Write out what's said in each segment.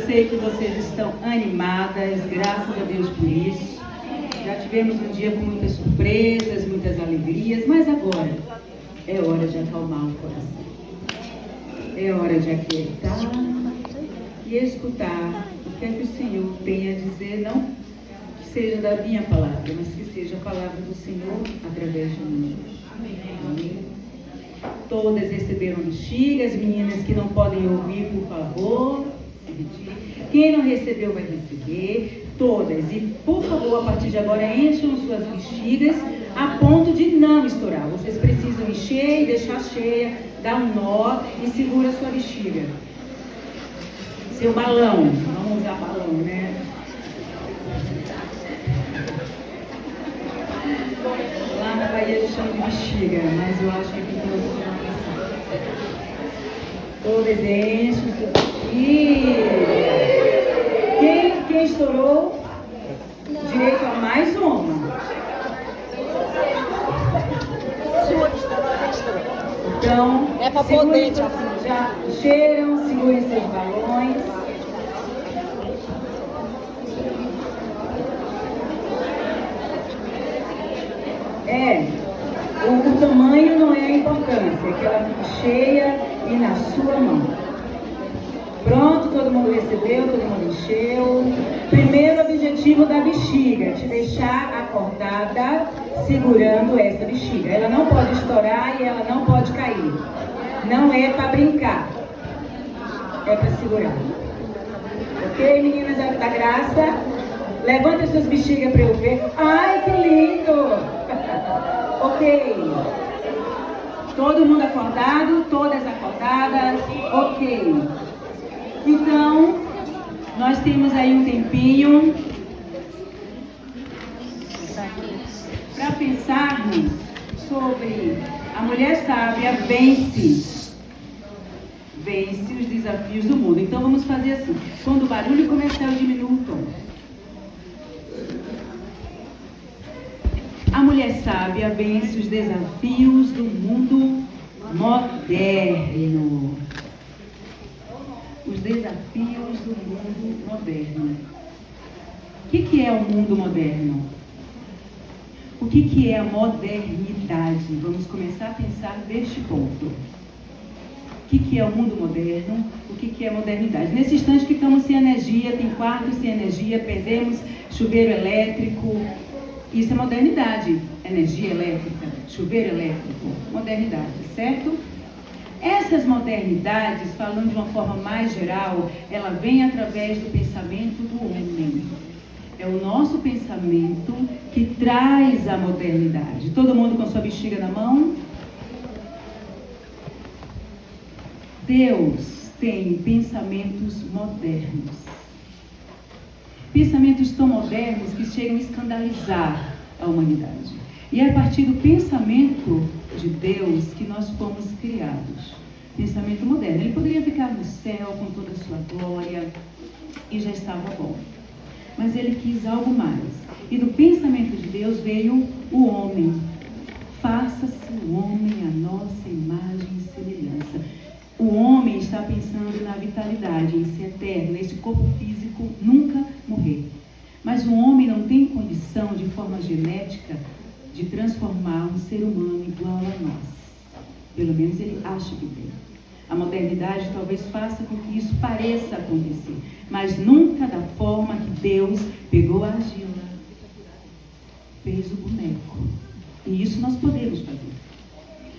sei que vocês estão animadas, graças a Deus por isso. Já tivemos um dia com muitas surpresas, muitas alegrias, mas agora é hora de acalmar o coração. É hora de aquietar e escutar o que é que o Senhor tem a dizer, não que seja da minha palavra, mas que seja a palavra do Senhor através de mim. Amém. Todas receberam bexiga, as meninas que não podem ouvir, por favor. Quem não recebeu vai receber. Todas. E, por favor, a partir de agora, encham suas bexigas a ponto de não estourar. Vocês precisam encher e deixar cheia, dar um nó e segura a sua bexiga. Seu balão. Vamos usar balão, né? Lá na Bahia eles chamam de bexiga, mas eu acho que aqui tem outro nome assim. Todas enchem suas bexigas. Quem estourou? Direito a mais uma. Então, é para poder. Já cheiram, segurem seus balões. O tamanho não é a importância, que ela fique cheia e na sua mão. Pronto, todo mundo recebeu, todo mundo encheu. Primeiro objetivo da bexiga, te deixar acordada segurando essa bexiga. Ela não pode estourar e ela não pode cair. Não é para brincar, é para segurar. Ok, meninas da graça? Levanta suas bexigas para eu ver. Ai, que lindo! Ok. Todo mundo acordado, todas acordadas. Ok. Então, nós temos aí um tempinho para pensarmos sobre a mulher sábia vence os desafios do mundo. Então vamos fazer assim, quando o barulho começar eu diminuo o tom. A mulher sábia vence os desafios do mundo moderno. Os desafios do mundo moderno. O que é o mundo moderno? O que é a modernidade? Vamos começar a pensar deste ponto. O que é o mundo moderno? O que é a modernidade? Nesse instante ficamos sem energia, tem quartos sem energia, perdemos chuveiro elétrico. Isso é modernidade. Energia elétrica, chuveiro elétrico, modernidade, certo? Essas modernidades, falando de uma forma mais geral, ela vem através do pensamento do homem. É o nosso pensamento que traz a modernidade. Todo mundo com sua bexiga na mão? Deus tem pensamentos modernos. Pensamentos tão modernos que chegam a escandalizar a humanidade. E é a partir do pensamento de Deus que nós fomos criados. Pensamento moderno. Ele poderia ficar no céu com toda a sua glória e já estava bom. Mas ele quis algo mais. E do pensamento de Deus veio o homem. Faça-se o homem a nossa imagem e semelhança. O homem está pensando na vitalidade, em ser eterno, nesse corpo físico nunca morrer. Mas o homem não tem condição, de forma genética, de transformar um ser humano igual a nós. Pelo menos ele acha que tem. A modernidade talvez faça com que isso pareça acontecer, mas nunca da forma que Deus pegou a argila, fez o boneco. E isso nós podemos fazer.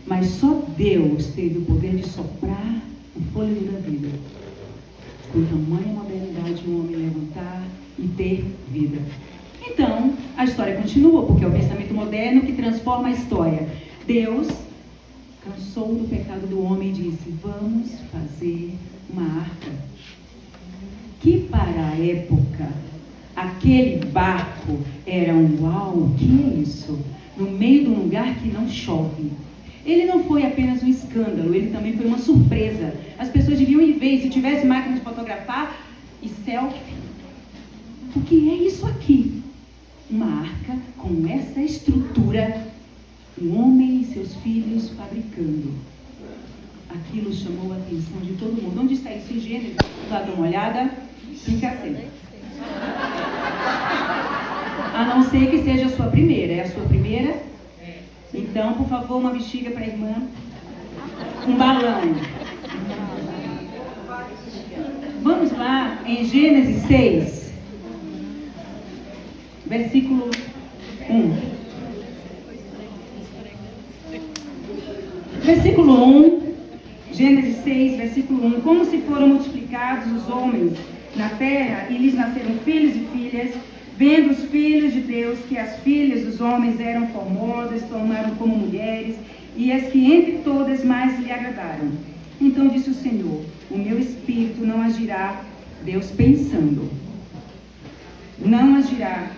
Mas só Deus teve o poder de soprar o fôlego da vida. Com tamanha modernidade, o homem levantar e ter vida. Então, a história continua, porque é o pensamento moderno que transforma a história. Deus cansou do pecado do homem e disse: vamos fazer uma arca. Que para a época, aquele barco era um uau, o que é isso? No meio de um lugar que não chove. Ele não foi apenas um escândalo, ele também foi uma surpresa. As pessoas deviam ir ver, se tivesse máquina de fotografar e selfie. O que é isso aqui? Uma arca com essa estrutura, um homem e seus filhos fabricando. Aquilo chamou a atenção de todo mundo. Onde está isso em Gênesis? Lá dá uma olhada. Fica assim. A não ser que seja a sua primeira. É a sua primeira? Então, por favor, uma bexiga para a irmã. Um balão. Vamos lá em Gênesis 6, versículo 1. Versículo 1, Gênesis 6, versículo 1. Como se foram multiplicados os homens na terra, e lhes nasceram filhos e filhas, vendo os filhos de Deus que as filhas dos homens eram formosas, tomaram como mulheres, e as que entre todas mais lhe agradaram. Então disse o Senhor: o meu espírito não agirá, Deus pensando, não agirá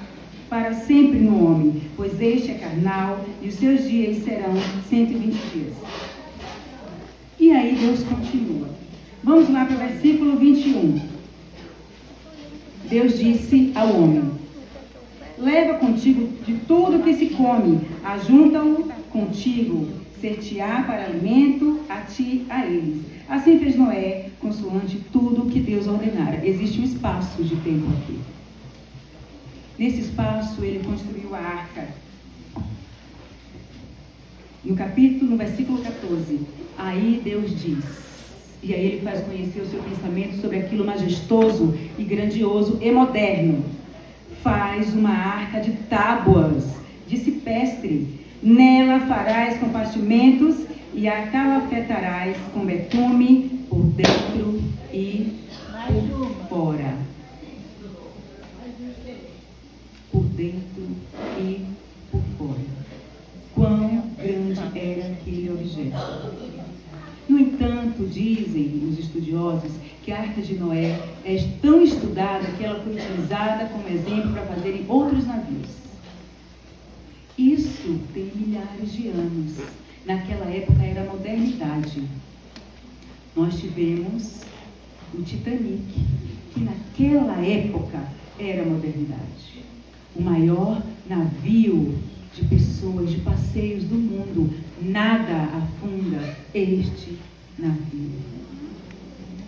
para sempre no homem, pois este é carnal, e os seus dias serão 120 dias. E aí Deus continua. Vamos lá para o versículo 21. Deus disse ao homem: leva contigo de tudo que se come, ajunta-o contigo, ser-te-á para alimento a ti, a eles. Assim fez Noé, consoante tudo que Deus ordenara. Existe um espaço de tempo aqui. Nesse espaço, ele construiu a arca. No versículo 14, aí Deus diz, e aí ele faz conhecer o seu pensamento sobre aquilo majestoso e grandioso e moderno. Faz uma arca de tábuas, de cipestre. Nela farás compartimentos e a calafetarás com betume por dentro e por fora. Por dentro e por fora. Quão grande era aquele objeto. No entanto, dizem os estudiosos que a Arca de Noé é tão estudada que ela foi utilizada como exemplo para fazerem outros navios. Isso tem milhares de anos. Naquela época era a modernidade. Nós tivemos o Titanic, que naquela época era a modernidade. O maior navio de pessoas, de passeios do mundo. Nada afunda este navio.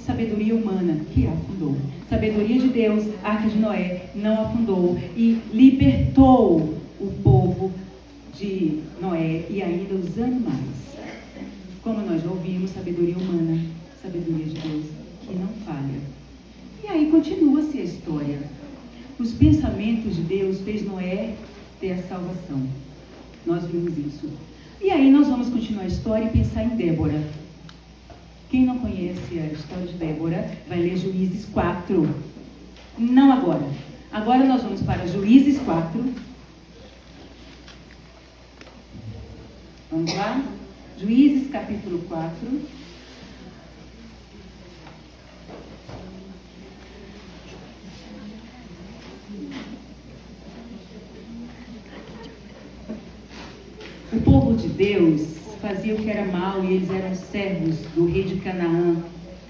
Sabedoria humana que afundou. Sabedoria de Deus, a Arca de Noé, não afundou e libertou o povo de Noé e ainda os animais. Como nós já ouvimos, sabedoria humana, sabedoria de Deus que não falha. E aí continua-se a história. Os pensamentos de Deus fez Noé ter a salvação. Nós vimos isso. E aí nós vamos continuar a história e pensar em Débora. Quem não conhece a história de Débora, vai ler Juízes 4. Não agora. Agora nós vamos para Juízes 4. Vamos lá? Juízes capítulo 4. O povo de Deus fazia o que era mal e eles eram servos do rei de Canaã,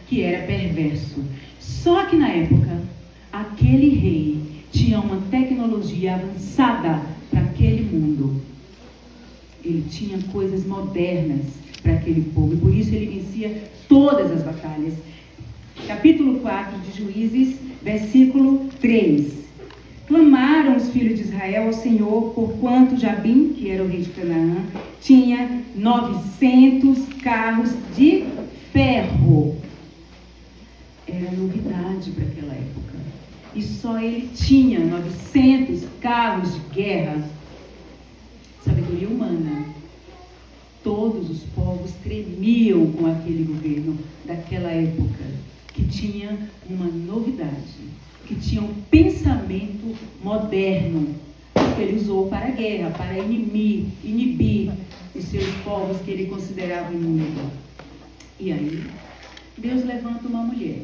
que era perverso. Só que na época, aquele rei tinha uma tecnologia avançada para aquele mundo. Ele tinha coisas modernas para aquele povo e por isso ele vencia todas as batalhas. Capítulo 4 de Juízes, versículo 3. Clamaram os filhos de Israel ao Senhor, porquanto Jabim, que era o rei de Canaã, tinha 900 carros de ferro. Era novidade para aquela época. E só ele tinha 900 carros de guerra. Sabedoria humana. Todos os povos tremiam com aquele governo daquela época, que tinha uma novidade, que tinha um pensamento moderno, que ele usou para a guerra, para inibir os seus povos que ele considerava inimigos. E aí, Deus levanta uma mulher,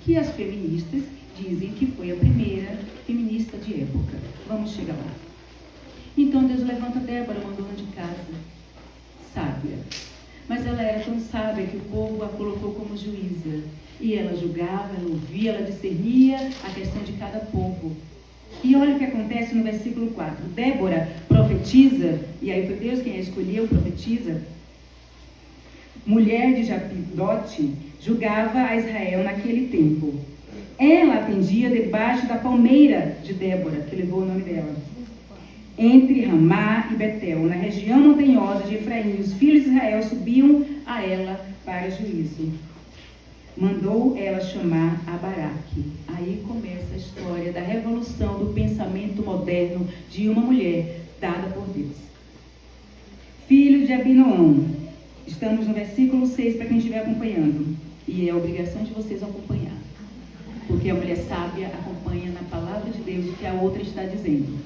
que as feministas dizem que foi a primeira feminista de época. Vamos chegar lá. Então Deus levanta Débora, uma dona de casa, sábia. Mas ela era tão sábia que o povo a colocou como juíza. E ela julgava, ela ouvia, ela discernia a questão de cada povo. E olha o que acontece no versículo 4. Débora profetiza, e aí foi Deus quem a escolheu, profetiza. Mulher de Japidote, julgava a Israel naquele tempo. Ela atendia debaixo da palmeira de Débora, que levou o nome dela, entre Ramá e Betel, na região montanhosa de Efraim. Os filhos de Israel subiam a ela para juízo. Mandou ela chamar a Baraque. Aí começa a história da revolução do pensamento moderno de uma mulher dada por Deus. Filho de Abinoam. Estamos no versículo 6 para quem estiver acompanhando. E é a obrigação de vocês acompanhar. Porque a mulher sábia acompanha na palavra de Deus o que a outra está dizendo.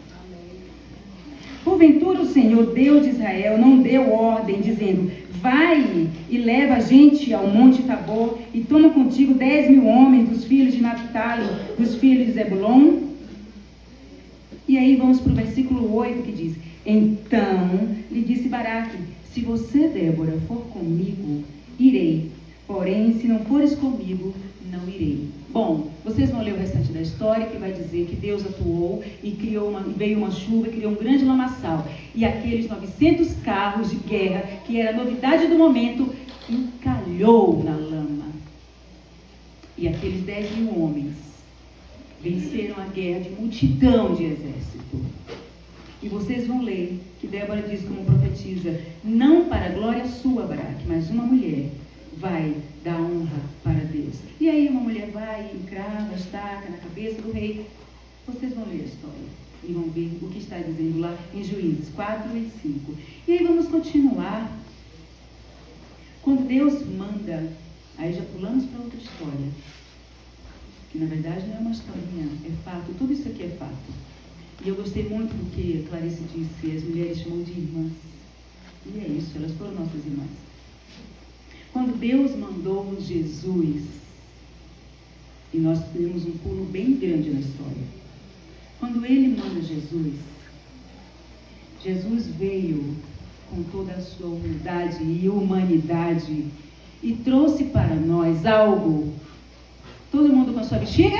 Porventura o Senhor, Deus de Israel, não deu ordem, dizendo: vai e leva a gente ao monte Tabor e toma contigo 10.000 homens dos filhos de Naphtali, dos filhos de Zebulon? E aí vamos para o versículo 8 que diz: então lhe disse Baraque: se você, Débora, for comigo, irei. Porém, se não fores comigo, não irei. Bom, vocês vão ler o restante da história, que vai dizer que Deus atuou e veio uma chuva e criou um grande lamaçal. E aqueles 900 carros de guerra, que era a novidade do momento, encalhou na lama. E aqueles 10.000 homens venceram a guerra de multidão de exército. E vocês vão ler que Débora diz como profetiza: não para a glória sua, Baraque, mas uma mulher vai dar honra para Deus. E aí uma mulher vai e encrava, estaca na cabeça do rei. Vocês vão ler a história e vão ver o que está dizendo lá em Juízes 4 e 5. E aí vamos continuar. Quando Deus manda, aí já pulamos para outra história, que na verdade não é uma historinha, é fato, tudo isso aqui é fato. E eu gostei muito do que a Clarice disse, as mulheres chamam de irmãs. E é isso, elas foram nossas irmãs. Quando Deus mandou Jesus, e nós temos um pulo bem grande na história. Quando Ele manda Jesus, Jesus veio com toda a sua humildade e humanidade e trouxe para nós algo. Todo mundo com a sua bexiga?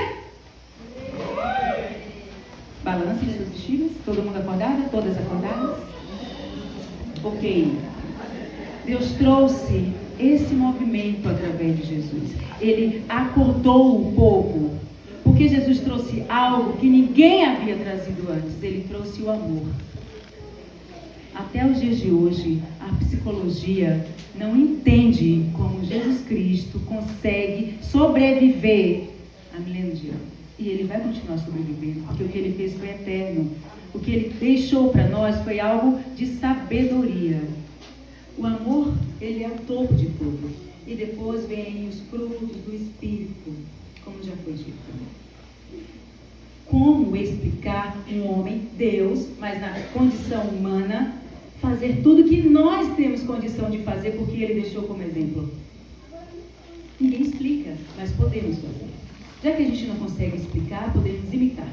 Balancem suas bexigas. Todo mundo acordado? Todas acordadas? Ok. Deus trouxe esse movimento através de Jesus. Ele acordou o povo. Porque Jesus trouxe algo que ninguém havia trazido antes. Ele trouxe o amor. Até os dias de hoje, a psicologia não entende como Jesus Cristo consegue sobreviver a milênios de anos. E Ele vai continuar sobrevivendo, porque o que Ele fez foi eterno. O que Ele deixou para nós foi algo de sabedoria. O amor, ele é o topo de tudo. E depois vêm os frutos do Espírito, como já foi dito. Como explicar um homem, Deus, mas na condição humana, fazer tudo que nós temos condição de fazer, porque Ele deixou como exemplo? Ninguém explica, mas podemos fazer. Já que a gente não consegue explicar, podemos imitar.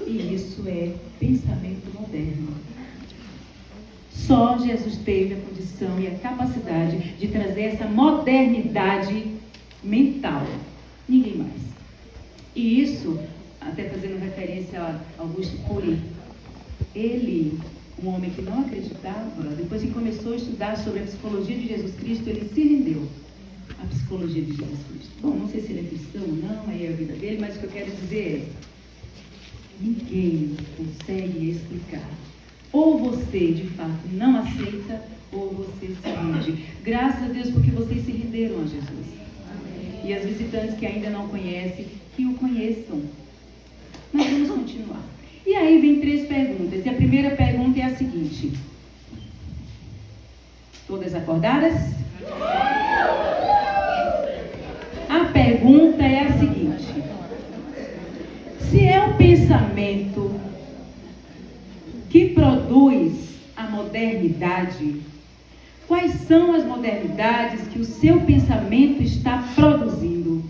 E isso é pensamento moderno. Só Jesus teve a condição e a capacidade de trazer essa modernidade mental. Ninguém mais. E isso, até fazendo referência a Augusto Cury, ele, um homem que não acreditava, depois que começou a estudar sobre a psicologia de Jesus Cristo, ele se rendeu à psicologia de Jesus Cristo. Bom, não sei se ele é cristão ou não, aí é a vida dele, mas o que eu quero dizer é: ninguém consegue explicar. Ou você, de fato, não aceita, ou você se rende. Graças a Deus, porque vocês se renderam a Jesus. Amém. E as visitantes que ainda não conhecem, que o conheçam. Mas vamos continuar. E aí vem 3 perguntas. E a primeira pergunta é a seguinte. Todas acordadas? A pergunta é a seguinte. Se é o pensamento que produz a modernidade, quais são as modernidades que o seu pensamento está produzindo?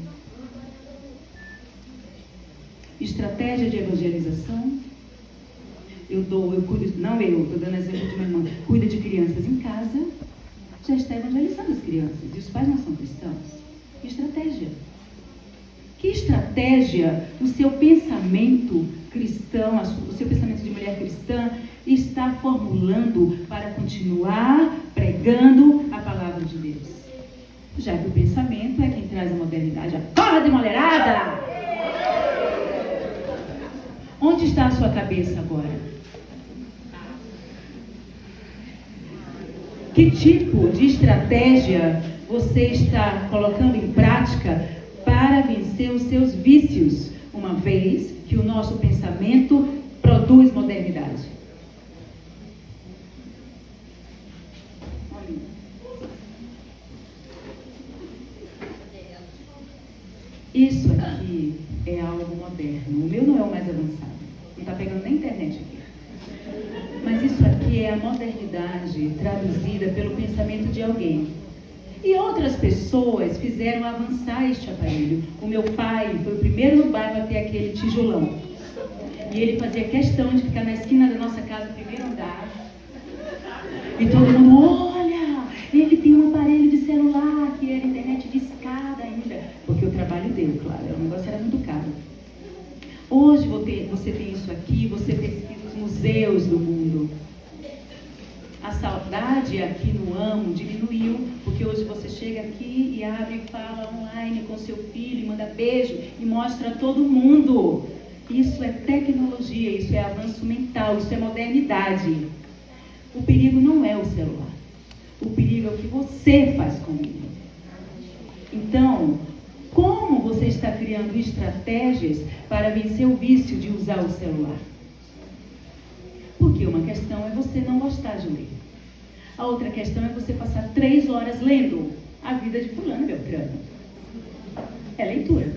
Estratégia de evangelização? Estou dando exemplo de uma irmã, cuida de crianças em casa, já está evangelizando as crianças, e os pais não são cristãos. Que estratégia? Que estratégia o seu pensamento cristão, o seu pensamento de mulher cristã está formulando para continuar pregando a palavra de Deus? Já que o pensamento é quem traz a modernidade. Acorda, mulherada! Onde está a sua cabeça agora? Que tipo de estratégia você está colocando em prática para vencer os seus vícios, uma vez que o nosso pensamento produz modernidade? Isso aqui é algo moderno. O meu não é o mais avançado. Não está pegando na internet aqui. Mas isso aqui é a modernidade traduzida pelo pensamento de alguém. E outras pessoas fizeram avançar este aparelho. O meu pai foi o primeiro no bairro a ter aquele tijolão. E ele fazia questão de ficar na esquina da nossa casa, no primeiro andar. E todo mundo, olha, ele tem um aparelho de celular, que era internet de escada ainda. Porque o trabalho dele, claro, o negócio era muito caro. Hoje você tem isso aqui, você pesquisa os museus do mundo. A saudade aqui no Amo diminuiu, porque hoje você chega aqui e abre e fala online com seu filho, manda beijo e mostra a todo mundo. Isso é tecnologia, isso é avanço mental, isso é modernidade. O perigo não é o celular. O perigo é o que você faz com ele. Então, como você está criando estratégias para vencer o vício de usar o celular? Porque uma questão é você não gostar de ler. A outra questão é você passar 3 horas lendo a vida de fulano e beltrano. É leitura.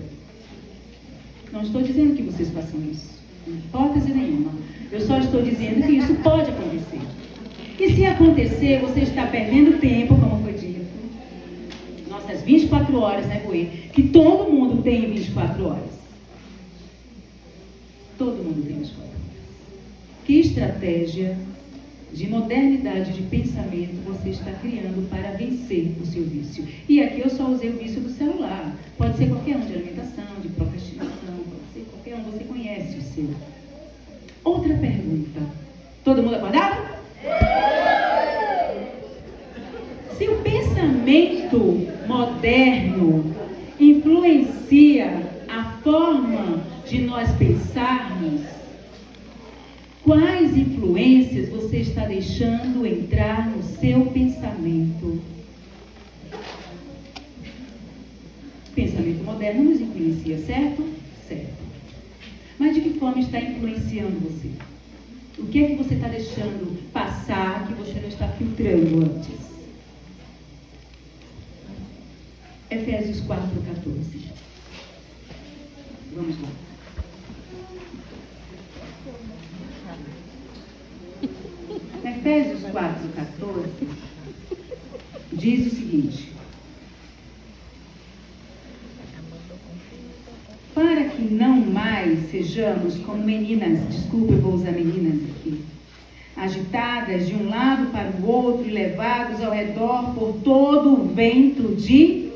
Não estou dizendo que vocês façam isso, em hipótese nenhuma. Eu só estou dizendo que isso pode acontecer. E se acontecer, você está perdendo tempo, como foi dito. Nossas 24 horas, né, Buê? Que todo mundo tem 24 horas. Todo mundo tem 24 horas. Que estratégia de modernidade de pensamento você está criando para vencer o seu vício? E aqui eu só usei o vício do celular. Pode ser qualquer um, de alimentação, de procrastinação, pode ser qualquer um, você conhece o seu. Outra pergunta. Todo mundo acordado? Se o pensamento moderno influencia a forma de nós pensarmos, quais influências você está deixando entrar no seu pensamento? O pensamento moderno nos influencia, certo? Certo. Mas de que forma está influenciando você? O que é que você está deixando passar que você não está filtrando antes? Efésios 4:14. Vamos lá. Efésios 4:14 diz o seguinte: para que não mais sejamos como meninas, desculpa, eu vou usar meninas aqui, agitadas de um lado para o outro e levados ao redor por todo o vento de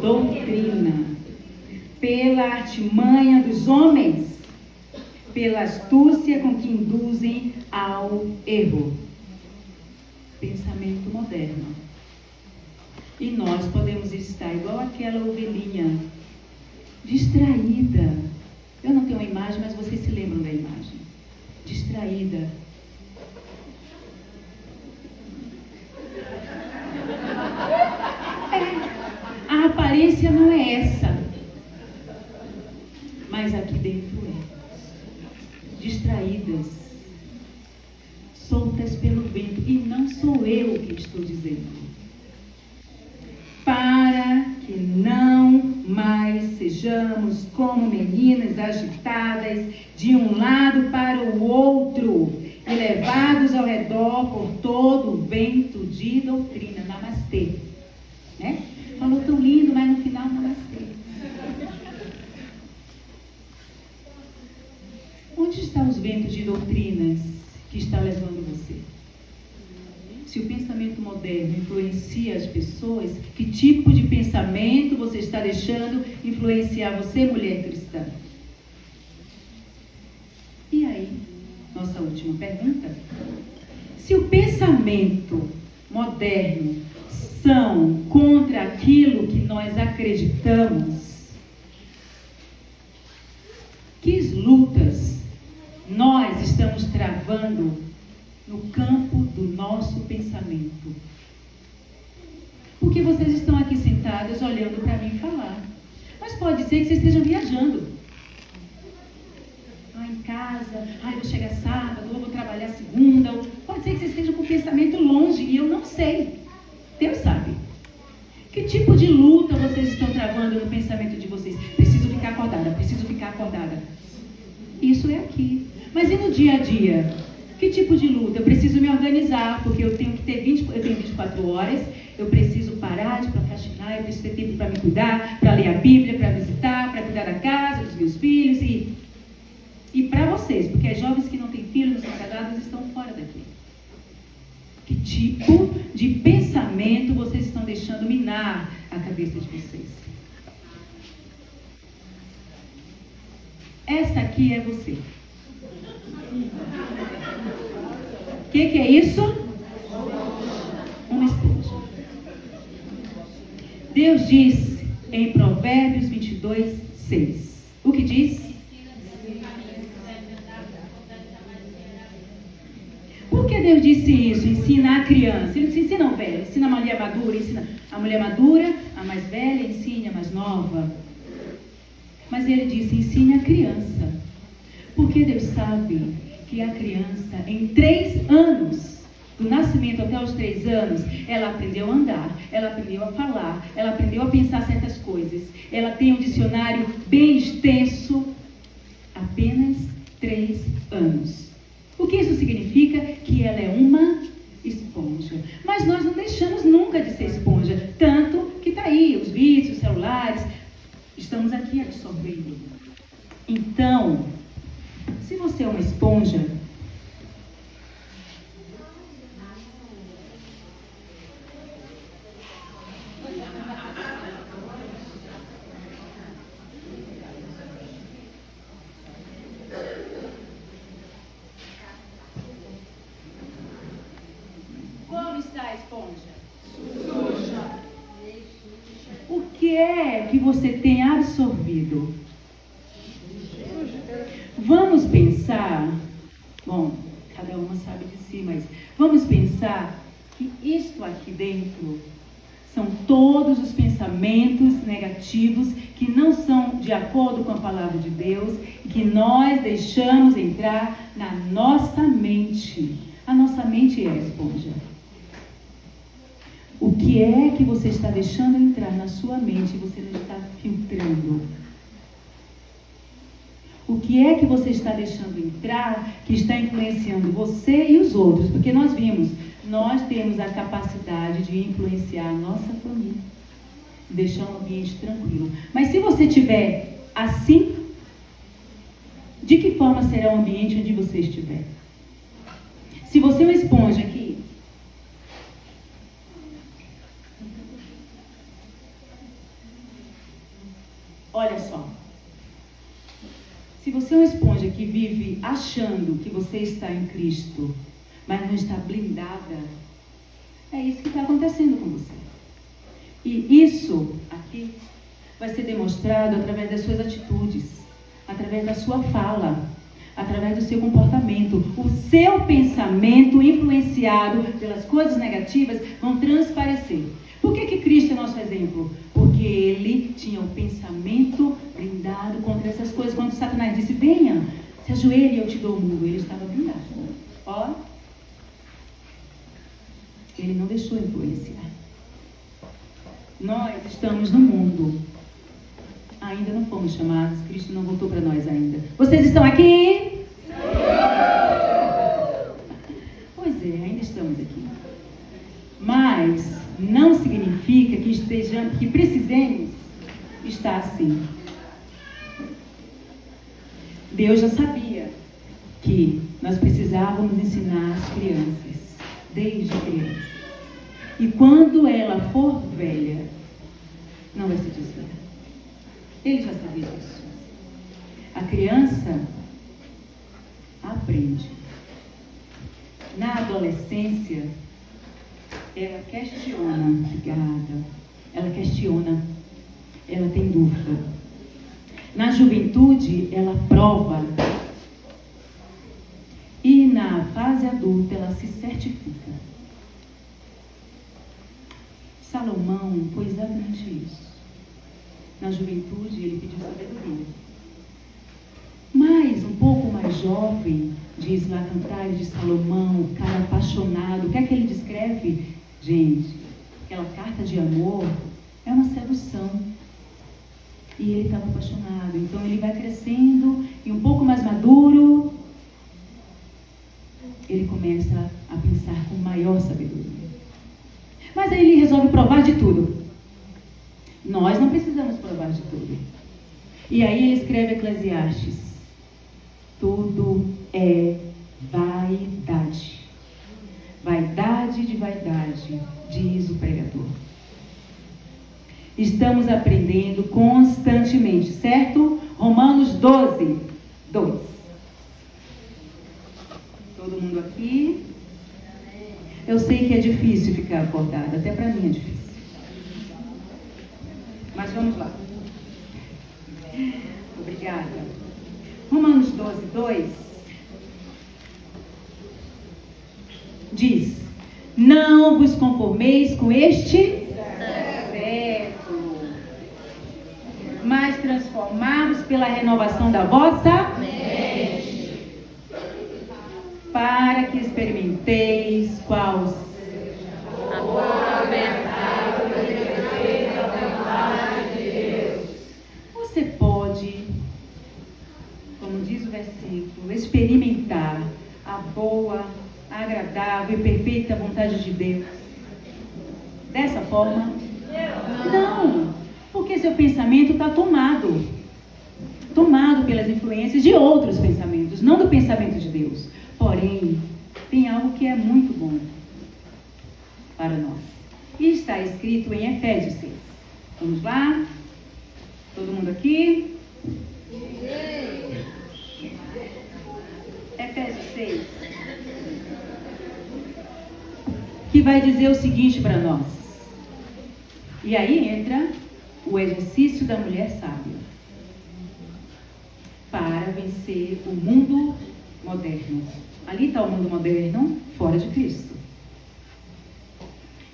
doutrina, pela artimanha dos homens, pela astúcia com que induzem ao erro. Pensamento moderno. E nós podemos estar igual aquela ovelhinha, distraída. Eu não tenho uma imagem, mas vocês se lembram da imagem. Distraída. A aparência não é essa, mas aqui dentro é. Distraídas, soltas pelo vento, e não sou eu que estou dizendo. Para que não mais sejamos como meninas agitadas de um lado para o outro e levados ao redor por todo o vento de doutrina. Namastê. Né? Falou tão lindo, mas no final namastê. Onde estão os ventos de doutrinas que está levando você? Se o pensamento moderno influencia as pessoas, que tipo de pensamento você está deixando influenciar você, mulher cristã? E aí, nossa última pergunta. Se o pensamento moderno são contra aquilo que nós acreditamos, que lutas Nós estamos travando no campo do nosso pensamento. Porque vocês estão aqui sentados olhando para mim falar. Mas pode ser que vocês estejam viajando. Em casa, vou chegar sábado, ou vou trabalhar segunda. Pode ser que vocês estejam com o pensamento longe e eu não sei. Deus sabe. Que tipo de luta vocês estão travando no pensamento de vocês? Preciso ficar acordada, preciso ficar acordada. Isso é aqui. Mas e no dia a dia? Que tipo de luta? Eu preciso me organizar, porque eu tenho 24 horas, eu preciso parar de procrastinar, eu preciso ter tempo para me cuidar, para ler a Bíblia, para visitar, para cuidar da casa, dos meus filhos e para vocês, porque as jovens que não têm filhos, não são casadas, estão fora daqui. Que tipo de pensamento vocês estão deixando minar a cabeça de vocês? Essa aqui é você. O que é isso? Uma esponja. Deus diz em Provérbios 22, 6. O que diz? Por que Deus disse isso? Ensina a criança. Ele não ensina o velho, ensina a mulher madura, ensina a mulher madura, a mais velha, ensine a mais nova. Mas ele disse, ensine a criança. Porque Deus sabe que a criança, em 3 anos, do nascimento até os 3 anos, ela aprendeu a andar, ela aprendeu a falar, ela aprendeu a pensar certas coisas. Ela tem um dicionário bem extenso, apenas 3 anos. O que isso significa? Que ela é uma esponja. Mas nós não deixamos nunca de ser esponja. Tanto que está aí, os vídeos, os celulares, estamos aqui absorvendo. Então, se você é uma esponja, como está a esponja? Suja. O que é que você tem absorvido? Vamos pensar, bom, cada uma sabe de si, mas vamos pensar que isto aqui dentro são todos os pensamentos negativos que não são de acordo com a palavra de Deus e que nós deixamos entrar na nossa mente. A nossa mente é a esponja. O que é que você está deixando entrar na sua mente e você não está filtrando? O que é que você está deixando entrar que está influenciando você e os outros? Porque nós vimos, nós temos a capacidade de influenciar a nossa família, deixar um ambiente tranquilo. Mas se você estiver assim, de que forma será o ambiente onde você estiver? Se você é uma esponja aqui, olha só. Se você é uma esponja que vive achando que você está em Cristo, mas não está blindada, é isso que está acontecendo com você. E isso aqui vai ser demonstrado através das suas atitudes, através da sua fala, através do seu comportamento. O seu pensamento influenciado pelas coisas negativas vão transparecer. Por que Cristo é nosso exemplo? Porque ele tinha um pensamento blindado contra essas coisas. Quando Satanás disse, venha, se ajoelhe e eu te dou o mundo, ele estava blindado. Ó, ele não deixou influenciar. Nós estamos no mundo. Ainda não fomos chamados, Cristo não voltou para nós ainda. Vocês estão aqui? Pois é, ainda estamos aqui. Mas não significa que precisemos estar assim. Deus já sabia que nós precisávamos ensinar as crianças, desde criança. E quando ela for velha, não vai se desviar. Ele já sabia disso. A criança aprende. Na adolescência, ela questiona, obrigada. Ela questiona, ela tem dúvida. Na juventude, ela prova. adulta, ela se certifica. Salomão foi exatamente isso. Na juventude, ele pediu sabedoria. Mas, um pouco mais jovem, diz lá Cantares de Salomão, o cara apaixonado. O que é que ele descreve? Gente, aquela carta de amor é uma sedução. E ele estava apaixonado. Então, ele vai crescendo e um pouco mais maduro, ele começa a pensar com maior sabedoria. Mas aí ele resolve provar de tudo. Nós não precisamos provar de tudo. E aí ele escreve Eclesiastes. Tudo é vaidade. Vaidade de vaidade, diz o pregador. Estamos aprendendo constantemente, certo? Romanos 12, 2. Todo mundo aqui? Eu sei que é difícil ficar acordado, até para mim é difícil. Mas vamos lá. Obrigada. Romanos 12, 2 diz: não vos conformeis com este século, mas transformai-vos pela renovação da vossa mente, para que experimenteis qual a boa, agradável e perfeita vontade de Deus. Você pode, como diz o versículo, experimentar a boa, agradável e perfeita vontade de Deus dessa forma? Não, porque seu pensamento está tomado pelas influências de outros pensamentos, não do pensamento de Deus. Porém, tem algo que é muito bom para nós. E está escrito em Efésios 6. Vamos lá? Todo mundo aqui? Efésios 6. Que vai dizer o seguinte para nós. E aí entra o exercício da mulher sábia. Para vencer o mundo moderno. Ali está o mundo moderno, fora de Cristo.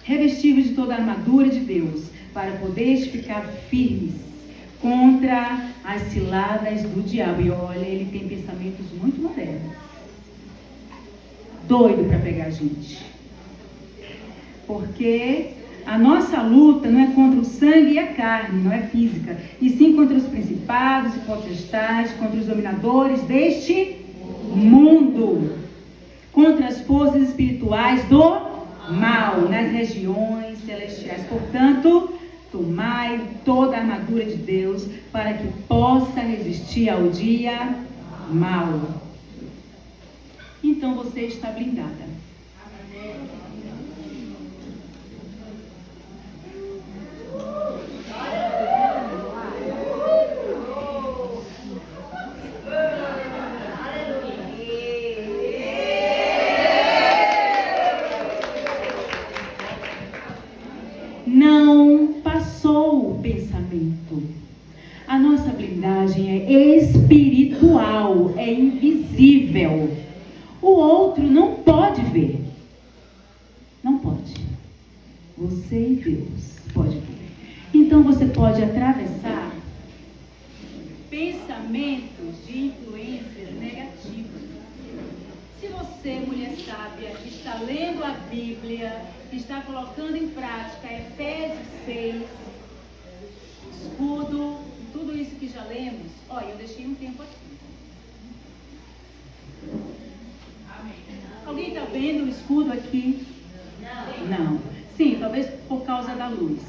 Revestivos de toda a armadura de Deus, para poderes ficar firmes contra as ciladas do diabo. E olha, ele tem pensamentos muito modernos. Doido para pegar a gente. Porque a nossa luta não é contra o sangue e a carne, não é física, e sim contra os principados e potestades, contra os dominadores deste mundo, contra as forças espirituais do mal nas regiões celestiais. Portanto, tomai toda a armadura de Deus para que possa resistir ao dia mau. Então você está blindada. Não passou o pensamento. A nossa blindagem é espiritual, é invisível. O outro não pode ver. Não pode. Você e Deus pode ver. Então você pode atravessar pensamentos de influências negativas. Se você, mulher sábia, está lendo a Bíblia, está colocando em prática Efésios 6, escudo, tudo isso que já lemos, olha, eu deixei um tempo aqui. Alguém está vendo o escudo aqui? Não. Sim, talvez por causa da luz.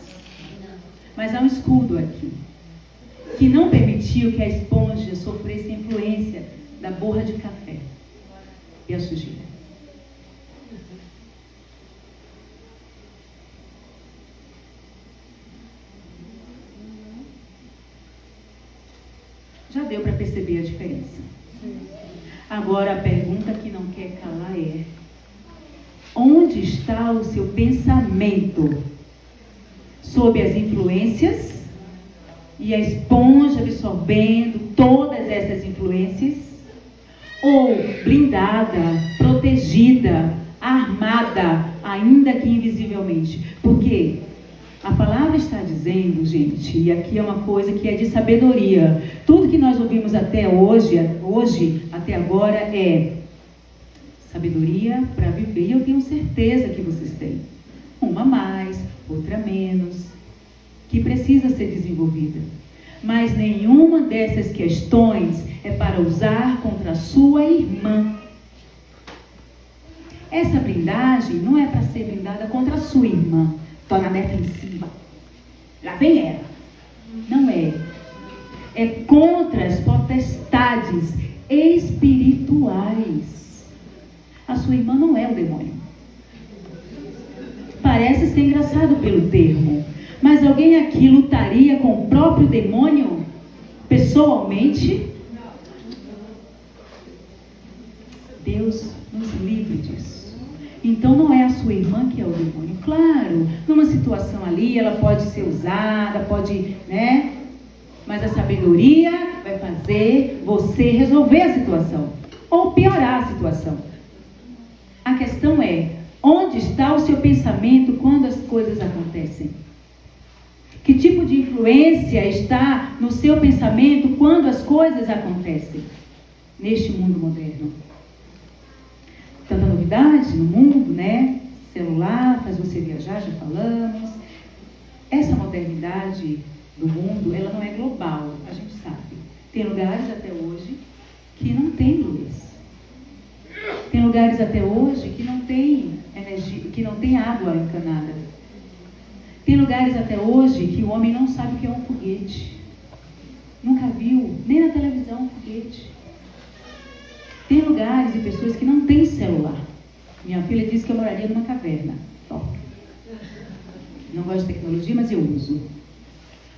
Mas há um escudo aqui, que não permitiu que a esponja sofresse influência da borra de café e a sujeira. Já deu para perceber a diferença. Agora a pergunta que não quer calar é: onde está o seu pensamento? Sob as influências e a esponja absorvendo todas essas influências? ou blindada, protegida, armada, ainda que invisivelmente. Por quê? A palavra está dizendo, gente, e aqui é uma coisa que é de sabedoria. Tudo que nós ouvimos até hoje, até agora, é sabedoria para viver. E eu tenho certeza que vocês têm. Uma a mais, outra a menos, que precisa ser desenvolvida. Mas nenhuma dessas questões é para usar contra a sua irmã. Essa blindagem não é para ser blindada contra a sua irmã. Estou na defensiva. Lá vem ela. Não é. É contra as potestades espirituais. A sua irmã não é o demônio. Parece ser engraçado pelo termo. Mas alguém aqui lutaria com o próprio demônio? Pessoalmente? Deus nos livre disso. Então não é a sua irmã que é o demônio. Claro, numa situação ali ela pode ser usada, pode, né? Mas a sabedoria vai fazer você resolver a situação. Ou piorar a situação. A questão é, onde está o seu pensamento quando as coisas acontecem? Que tipo de influência está no seu pensamento quando as coisas acontecem? Neste mundo moderno. Tanta novidade no mundo, né? Celular, faz você viajar, já falamos. Essa modernidade do mundo, ela não é global, a gente sabe. Tem lugares até hoje que não tem luz. Tem lugares até hoje que não tem energia, que não tem água encanada. Tem lugares até hoje que o homem não sabe o que é um foguete. Nunca viu, nem na televisão, um foguete. Tem lugares e pessoas que não têm celular. Minha filha disse que eu moraria numa caverna. Top. Não gosto de tecnologia, mas eu uso.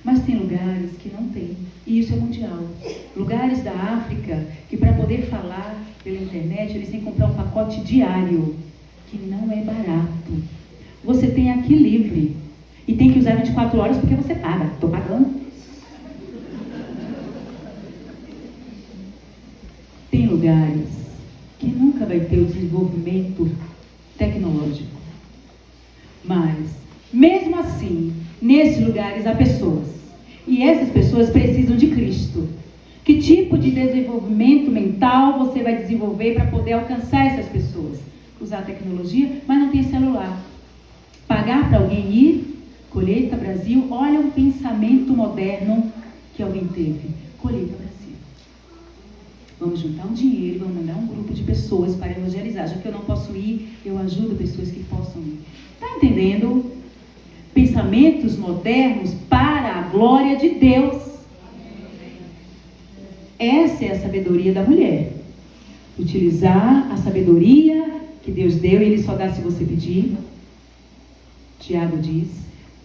Mas tem lugares que não tem. E isso é mundial. Lugares da África que para poder falar pela internet, eles têm que comprar um pacote diário. Que não é barato. Você tem aqui livre. E tem que usar 24 horas porque você paga. Estou pagando. Tem lugares que nunca vai ter o desenvolvimento tecnológico. Mas, mesmo assim, nesses lugares há pessoas. E essas pessoas precisam de Cristo. Que tipo de desenvolvimento mental você vai desenvolver para poder alcançar essas pessoas? Usar tecnologia, mas não tem celular. Pagar para alguém ir? Colheita Brasil, olha o pensamento moderno que alguém teve. Colheita Brasil. Vamos juntar um dinheiro e vamos mandar um grupo de pessoas para evangelizar. Já que eu não posso ir, eu ajudo pessoas que possam ir. Está entendendo? Pensamentos modernos para a glória de Deus. Essa é a sabedoria da mulher. Utilizar a sabedoria que Deus deu, e Ele só dá se você pedir. Tiago diz,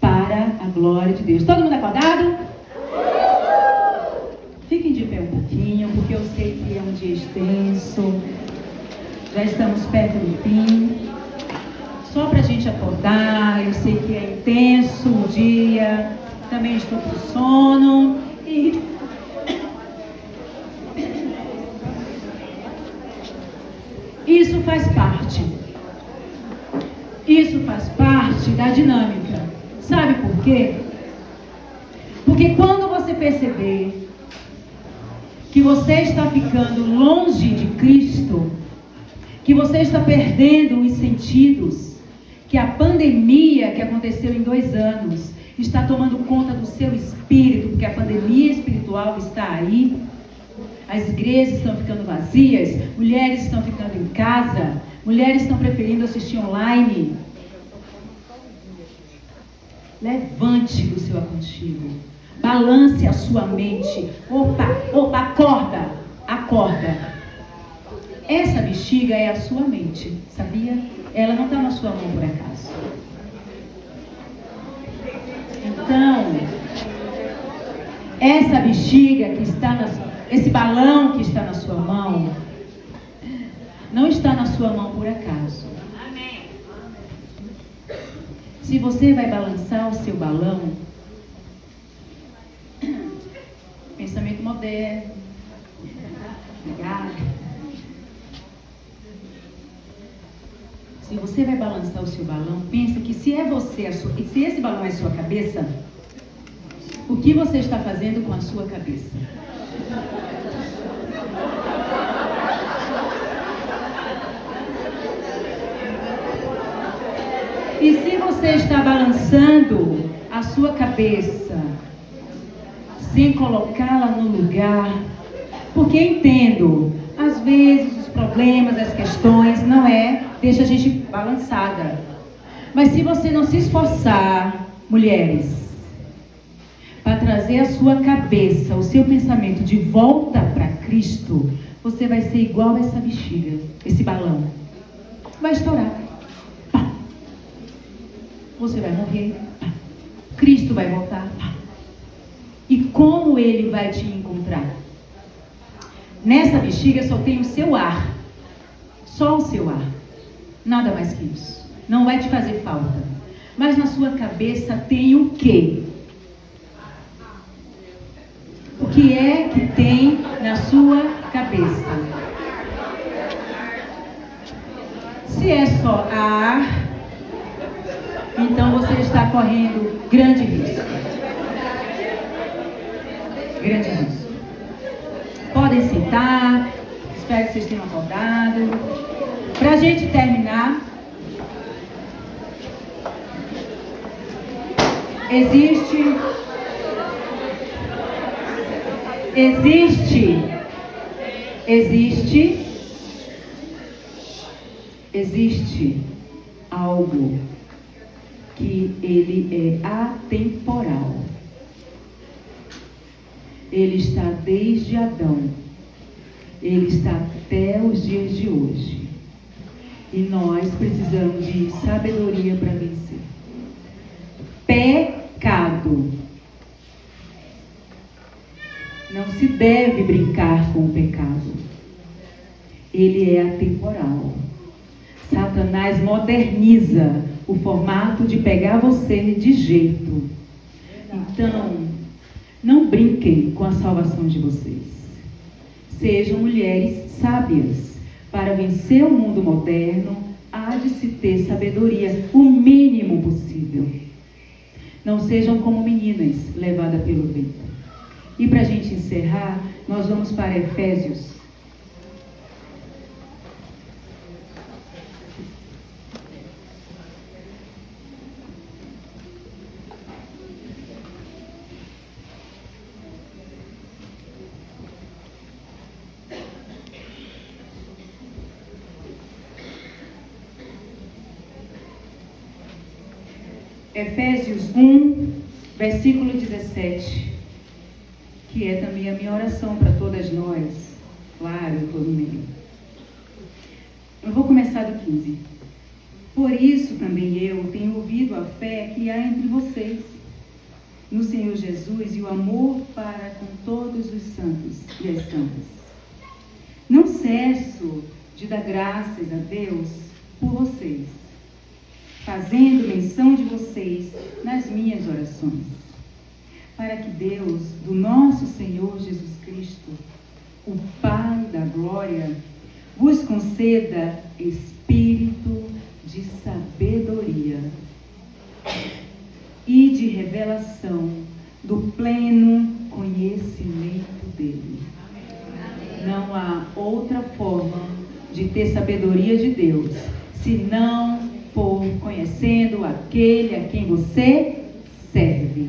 para a glória de Deus. Todo mundo acordado? Fiquem de pé um pouquinho, porque eu sei que é um dia extenso. Já estamos perto do fim. Só para a gente acordar, eu sei que é intenso o dia. Também estou com sono. E isso faz parte. Isso faz parte da dinâmica. Sabe por quê? Porque quando você perceber que você está ficando longe de Cristo, que você está perdendo os sentidos, que a pandemia que aconteceu em 2 anos está tomando conta do seu espírito, porque a pandemia espiritual está aí, as igrejas estão ficando vazias, mulheres estão ficando em casa, mulheres estão preferindo assistir online. Levante do seu aconchego. Balance a sua mente. Opa, acorda. Essa bexiga é a sua mente, sabia? Ela não está na sua mão por acaso. Então, essa bexiga que está esse balão que está na sua mão, não está na sua mão por acaso. Se você vai balançar o seu balão, pensamento moderno, obrigada. Se você vai balançar o seu balão, pensa que se é você, se esse balão é a sua cabeça, o que você está fazendo com a sua cabeça? E se você está balançando a sua cabeça sem colocá-la no lugar, porque entendo, às vezes os problemas, as questões, não deixa a gente balançada. Mas se você não se esforçar, mulheres, para trazer a sua cabeça, o seu pensamento de volta para Cristo, você vai ser igual a essa bexiga, esse balão. Vai estourar. Pá. Você vai morrer. Pá. Cristo vai voltar. Pá. E como Ele vai te encontrar? Nessa bexiga só tem o seu ar. Só o seu ar. Nada mais que isso. Não vai te fazer falta. Mas na sua cabeça tem o quê? O que é que tem na sua cabeça? Se é só ar, então você está correndo grande risco. Grande risco. Podem sentar. Espero que vocês tenham acordado. Para a gente terminar, existe algo que ele é atemporal. Ele está desde Adão. Ele está até os dias de hoje. E nós precisamos de sabedoria para vencer. Pecado. Não se deve brincar com o pecado. Ele é atemporal. Satanás moderniza o formato de pegar você de jeito. Então, não brinquem com a salvação de vocês. Sejam mulheres sábias. Para vencer o mundo moderno, há de se ter sabedoria, o mínimo possível. Não sejam como meninas levadas pelo vento. E para a gente encerrar, nós vamos para Efésios. Efésios 1, versículo 17, que é também a minha oração para todas nós. Claro, eu estou no meio. Eu vou começar do 15. Por isso também eu tenho ouvido a fé que há entre vocês, no Senhor Jesus, e o amor para com todos os santos e as santas. Não cesso de dar graças a Deus por vocês, fazendo menção de vocês nas minhas orações, para que Deus, do nosso Senhor Jesus Cristo, o Pai da glória, vos conceda espírito de sabedoria e de revelação do pleno conhecimento dele. Não há outra forma de ter sabedoria de Deus, senão por conhecendo aquele a quem você serve.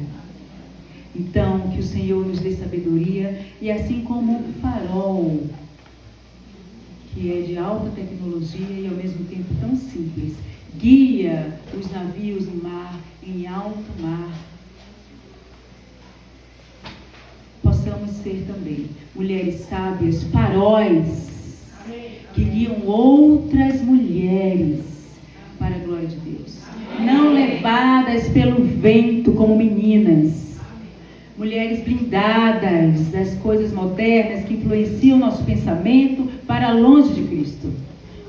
Então, que o Senhor nos dê sabedoria, e assim como um farol, que é de alta tecnologia e ao mesmo tempo tão simples, guia os navios no mar, em alto mar, possamos ser também mulheres sábias, faróis, que guiam outras mulheres para a glória de Deus. Não levadas pelo vento como meninas. Mulheres blindadas das coisas modernas que influenciam nosso pensamento para longe de Cristo.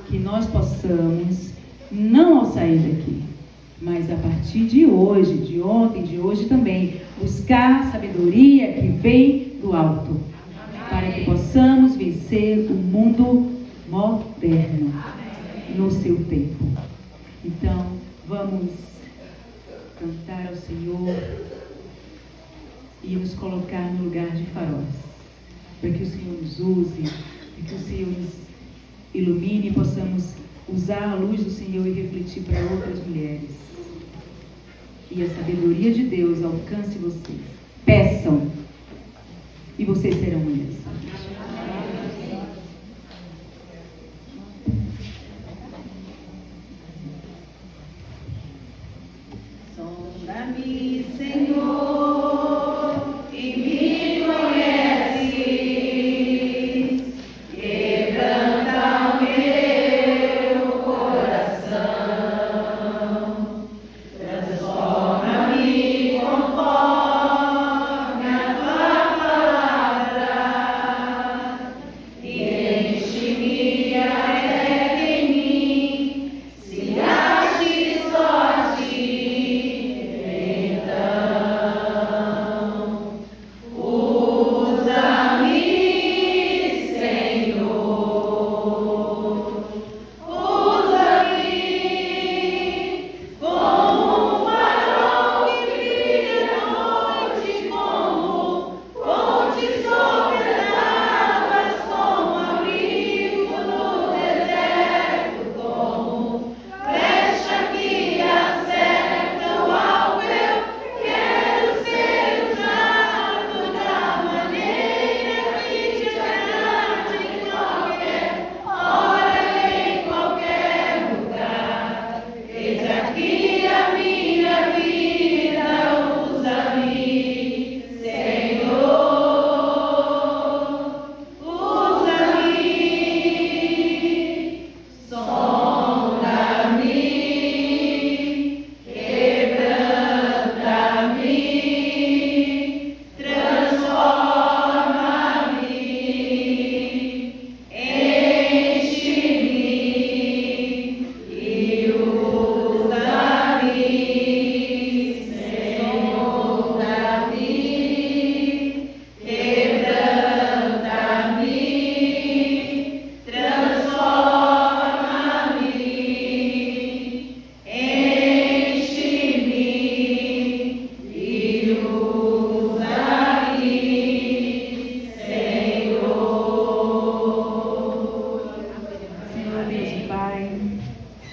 Que nós possamos, não ao sair daqui, mas a partir de hoje, de ontem, de hoje também, buscar sabedoria que vem do alto. Para que possamos vencer o mundo moderno no seu tempo. Então, vamos cantar ao Senhor e nos colocar no lugar de faróis, para que o Senhor nos use, para que o Senhor nos ilumine e possamos usar a luz do Senhor e refletir para outras mulheres. E a sabedoria de Deus alcance vocês. Peçam e vocês serão mulheres.